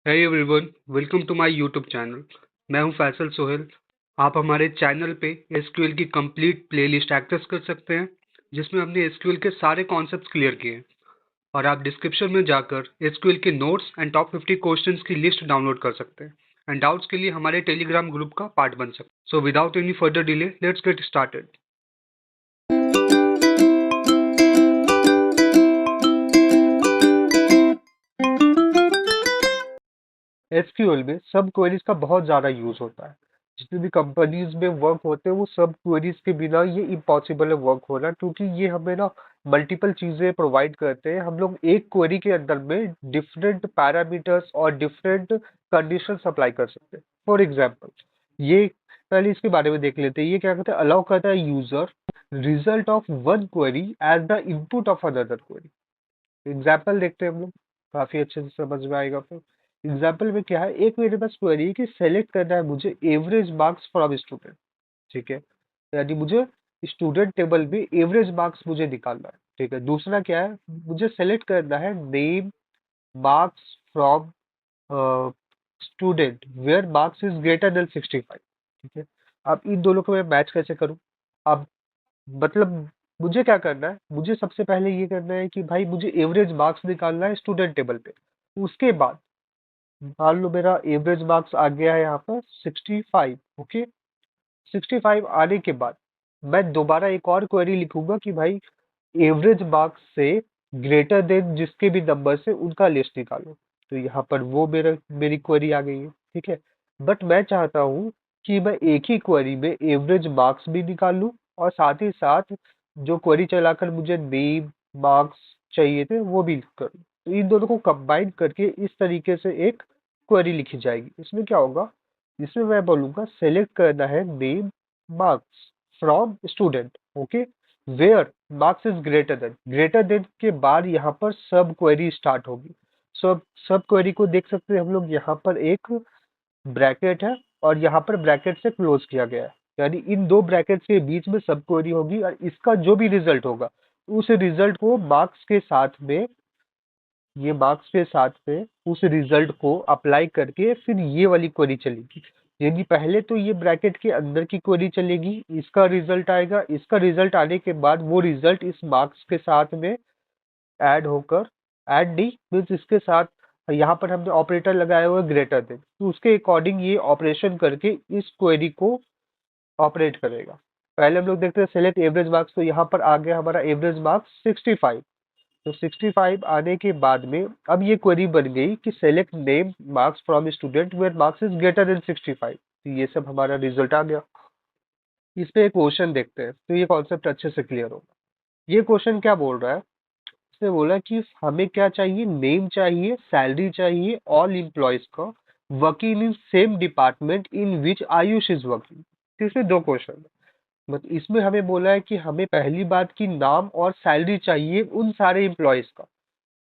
Hey everyone, welcome to my YouTube channel. मैं हूं फैसल सोहेल। आप हमारे चैनल पे एसक्यूएल की कंप्लीट प्लेलिस्ट एक्सेस कर सकते हैं, जिसमें हमने एसक्यूएल के सारे कॉन्सेप्ट्स क्लियर किए हैं। और आप डिस्क्रिप्शन में जाकर एसक्यूएल के नोट्स एंड टॉप 50 क्वेश्चंस की लिस्ट डाउनलोड कर सकते हैं एंड डाउट्स के लिए हमारे टेलीग्राम ग्रुप का पार्ट बन सकते हैं। So without any further delay, let's get started. SQL में सब क्वेरीज का बहुत ज़्यादा यूज होता है। जितनी भी कंपनीज में वर्क होते हैं वो सब क्वेरीज के बिना ये इम्पॉसिबल है वर्क होना, क्योंकि ये हमें ना मल्टीपल चीज़ें प्रोवाइड करते हैं। हम लोग एक क्वेरी के अंदर में डिफरेंट पैरामीटर्स और डिफरेंट कंडीशन अप्लाई कर सकते हैं। फॉर एग्जाम्पल, ये पहले इसके बारे में देख लेते हैं। ये क्या करता है, अलाउ करता है user result of one query as the input of another query. Example देखते हैं हम लोग, काफी अच्छे से समझ में आएगा। फिर एग्जाम्पल में क्या है, एक मेरे पास क्वेरी है कि सेलेक्ट करना है मुझे एवरेज मार्क्स फ्रॉम स्टूडेंट। ठीक है, यानी मुझे स्टूडेंट टेबल में एवरेज मार्क्स मुझे निकालना है। ठीक है, दूसरा क्या है, मुझे सेलेक्ट करना है name marks from student where marks is greater than 65। ठीक है, अब इन दोनों को मैं मैच कैसे करूं। अब मतलब मुझे क्या करना है, मुझे सबसे पहले ये करना है कि भाई मुझे एवरेज मार्क्स निकालना है स्टूडेंट टेबल पे। उसके बाद मान लो मेरा एवरेज मार्क्स आ गया है यहाँ पर 65। ओके, 65 आने के बाद मैं दोबारा एक और क्वेरी लिखूंगा कि भाई एवरेज मार्क्स से ग्रेटर देन जिसके भी नंबर से उनका लिस्ट निकालो। तो यहाँ पर वो मेरी क्वेरी आ गई है। ठीक है, बट मैं चाहता हूँ कि मैं एक ही क्वेरी में एवरेज मार्क्स भी निकाल लूँ और साथ ही साथ जो क्वेरी चलाकर मुझे नेम मार्क्स चाहिए थे वो भी करूँ। तो इन दोनों को कंबाइन करके इस तरीके से एक क्वेरी लिखी जाएगी। इसमें क्या होगा, इसमें मैं बोलूंगा सेलेक्ट करना है name marks from student. Okay, where marks is greater than के बाद यहाँ पर सब क्वेरी स्टार्ट होगी। सब क्वेरी को देख सकते हैं हम लोग, यहाँ पर एक ब्रैकेट है और यहाँ पर ब्रैकेट से क्लोज किया गया है। यानी इन दो ब्रैकेट्स के बीच में सब क्वेरी होगी और इसका जो भी रिजल्ट होगा उस रिजल्ट को मार्क्स के साथ में, ये मार्क्स के साथ में उस रिजल्ट को अप्लाई करके फिर ये वाली क्वेरी चलेगी। यानी पहले तो ये ब्रैकेट के अंदर की क्वेरी चलेगी, इसका रिजल्ट आएगा, इसका रिजल्ट आने के बाद वो रिजल्ट इस मार्क्स के साथ में ऐड होकर, ऐड डी मीन्स इसके साथ यहाँ पर हमने ऑपरेटर लगाया हुआ है ग्रेटर देन, तो उसके अकॉर्डिंग ये ऑपरेशन करके इस क्वेरी को ऑपरेट करेगा। पहले हम लोग देखते हैं सेलेक्ट एवरेज मार्क्स, तो यहाँ पर आ गया हमारा एवरेज मार्क्स 65। तो 65 आने के बाद में अब ये क्वेरी बन गई कि select name marks from student where marks is greater than 65। तो ये सब हमारा रिजल्ट आ गया। इस पे एक क्वेश्चन देखते हैं तो ये कॉन्सेप्ट अच्छे से क्लियर होगा। ये क्वेश्चन क्या बोल रहा है, इसने बोला कि हमें क्या चाहिए, नेम चाहिए, सैलरी चाहिए ऑल एम्प्लॉयज का working in same department in which Ayush is working. तो इसमें दो क्वेश्चन है। मतलब इसमें हमें बोला है कि हमें पहली बात की नाम और सैलरी चाहिए उन सारे एम्प्लॉयज का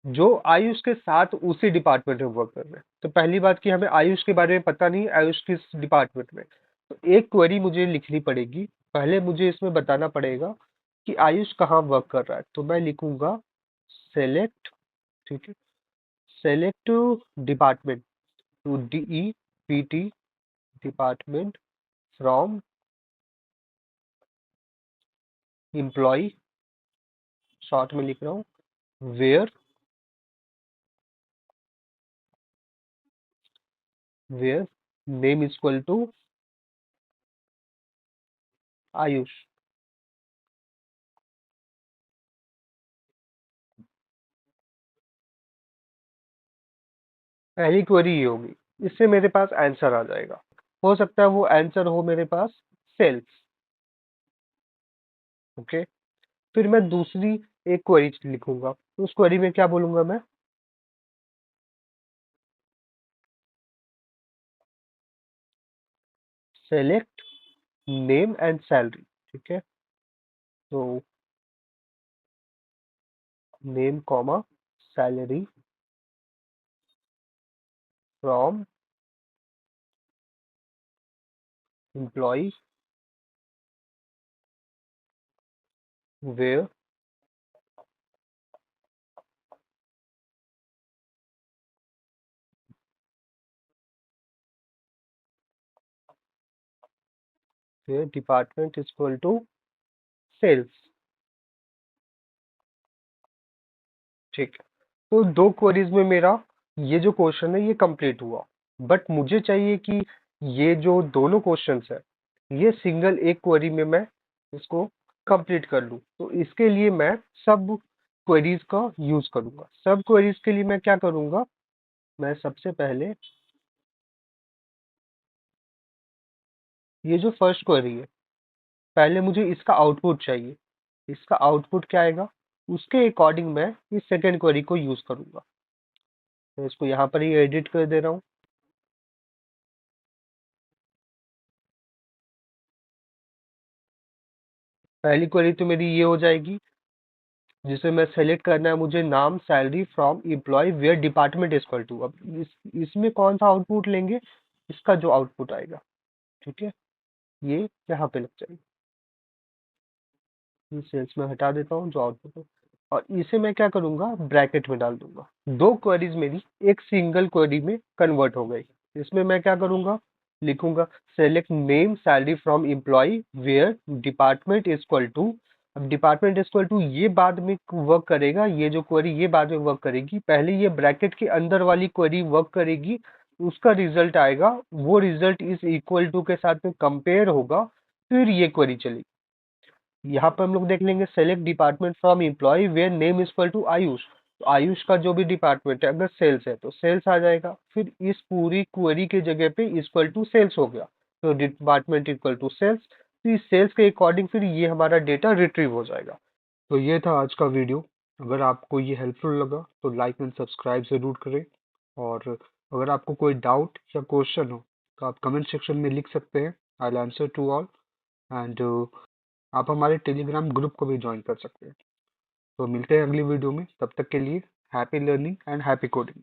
जो आयुष के साथ उसी डिपार्टमेंट में वर्क कर रहे हैं। तो पहली बात कि हमें आयुष के बारे में पता नहीं, आयुष किस डिपार्टमेंट में। तो एक क्वेरी मुझे लिखनी पड़ेगी, पहले मुझे इसमें बताना पड़ेगा कि आयुष कहाँ वर्क कर रहा है। तो मैं लिखूंगा सेलेक्ट, ठीक है, select department, to DEPT department from employ, short में लिख रहा हूँ, where where name is equal to Ayush. पहली क्वेरी ये होगी, इससे मेरे पास आंसर आ जाएगा। हो सकता है वो आंसर हो मेरे पास सेल्स। ओके, फिर मैं दूसरी एक क्वेरी लिखूंगा, तो उस क्वेरी में क्या बोलूंगा मैं, सेलेक्ट नेम एंड सैलरी। ठीक है, तो name comma salary from employ where where department is equal to sales। ठीक है, तो दो क्वेरीज में मेरा ये जो क्वेश्चन है ये कंप्लीट हुआ। बट मुझे चाहिए कि ये जो दोनों क्वेश्चंस है ये सिंगल एक क्वेरी में मैं इसको कंप्लीट कर लूँ। तो इसके लिए मैं सब क्वेरीज का यूज करूंगा। सब क्वेरीज के लिए मैं क्या करूंगा, मैं सबसे पहले ये जो फर्स्ट क्वेरी है पहले मुझे इसका आउटपुट चाहिए। इसका आउटपुट क्या आएगा उसके अकॉर्डिंग मैं इस सेकेंड क्वेरी को यूज करूंगा। मैं इसको यहाँ पर ही एडिट कर दे रहा हूँ। पहली क्वेरी तो मेरी ये हो जाएगी जिसे मैं सेलेक्ट करना है मुझे नाम salary from employ where department is equal to. अब इसमें कौन सा आउटपुट लेंगे, इसका जो आउटपुट आएगा। ठीक है, ये यहाँ पे लग जाएगी। सेल्स में हटा देता हूँ जो आउटपुट है और इसे मैं क्या करूंगा ब्रैकेट में डाल दूंगा। दो क्वेरीज मेरी एक सिंगल क्वेरी में कन्वर्ट हो गई। इसमें मैं क्या करूंगा, लिखूंगा select name salary from employ where department is equal to. अब डिपार्टमेंट इज इक्वल टू ये बाद में वर्क करेगा, ये जो क्वेरी ये बाद में वर्क करेगी। पहले ये ब्रैकेट के अंदर वाली क्वेरी वर्क करेगी, उसका रिजल्ट आएगा, वो रिजल्ट इस इक्वल टू के साथ में कंपेयर होगा, फिर ये क्वेरी चलेगी। यहाँ पर हम लोग देख लेंगे select department from employ where name is equal to Ayush. तो आयुष का जो भी डिपार्टमेंट है अगर सेल्स है तो सेल्स आ जाएगा। फिर इस पूरी क्वेरी के जगह पे इक्वल टू सेल्स हो गया, तो डिपार्टमेंट इक्वल टू सेल्स। तो इस सेल्स के अकॉर्डिंग फिर ये हमारा डेटा रिट्रीव हो जाएगा। तो ये था आज का वीडियो। अगर आपको ये हेल्पफुल लगा तो लाइक एंड सब्सक्राइब जरूर करें। और अगर आपको कोई डाउट या क्वेश्चन हो तो आप कमेंट सेक्शन में लिख सकते हैं। I will answer to all. And आप हमारे टेलीग्राम ग्रुप को भी ज्वाइन कर सकते हैं। तो मिलते हैं अगली वीडियो में, तब तक के लिए happy learning and happy coding.